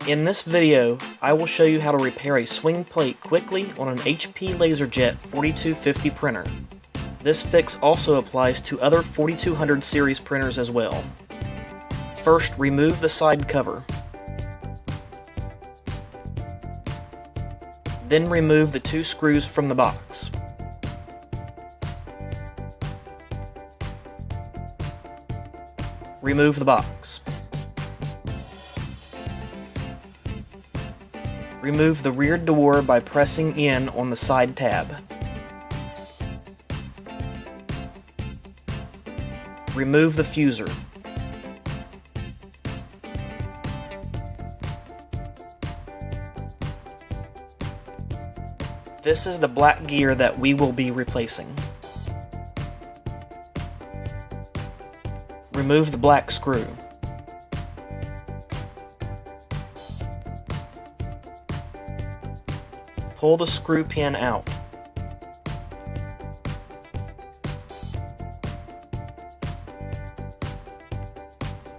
In this video, I will show you how to repair a swing plate quickly on an HP LaserJet 4250 printer. This fix also applies to other 4200 series printers as well. First, remove the side cover. Then remove the 2 screws from the box. Remove the box. Remove the rear door by pressing in on the side tab. Remove the fuser. This is the black gear that we will be replacing. Remove the black screw. Pull the screw pin out.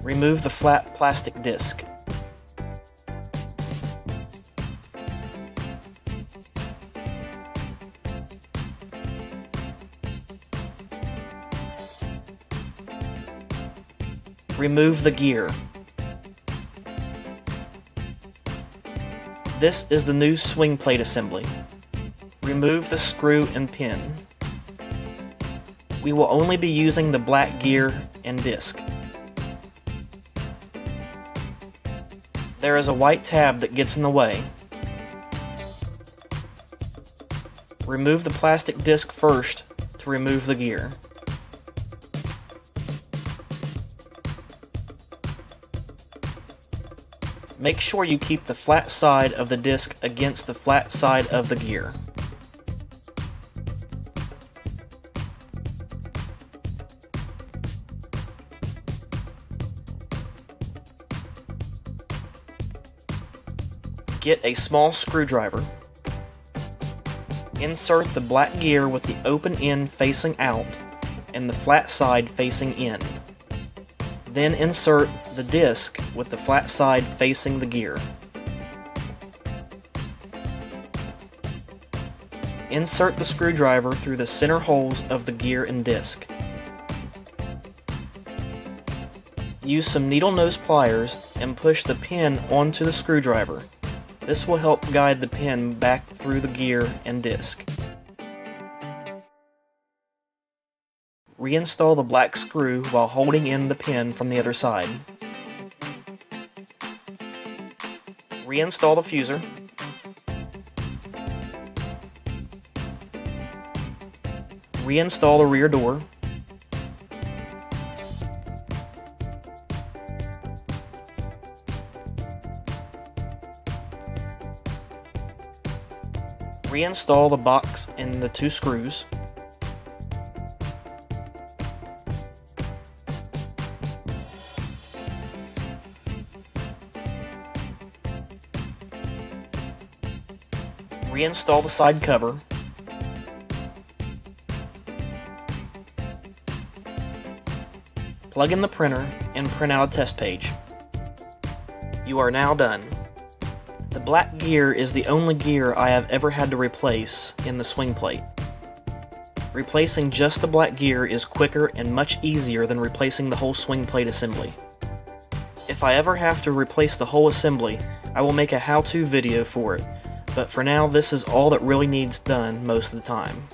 Remove the flat plastic disc. Remove the gear. This is the new swing plate assembly. Remove the screw and pin. We will only be using the black gear and disc. There is a white tab that gets in the way. Remove the plastic disc first to remove the gear. Make sure you keep the flat side of the disc against the flat side of the gear. Get a small screwdriver. Insert the black gear with the open end facing out and the flat side facing in. Then insert the disc with the flat side facing the gear. Insert the screwdriver through the center holes of the gear and disc. Use some needle nose pliers and push the pin onto the screwdriver. This will help guide the pin back through the gear and disc. Reinstall the black screw while holding in the pin from the other side. Reinstall the fuser. Reinstall the rear door. Reinstall the box and the 2 screws. Reinstall the side cover. Plug in the printer and print out a test page. You are now done. The black gear is the only gear I have ever had to replace in the swing plate. Replacing just the black gear is quicker and much easier than replacing the whole swing plate assembly. If I ever have to replace the whole assembly, I will make a how-to video for it, but for now this is all that really needs done most of the time.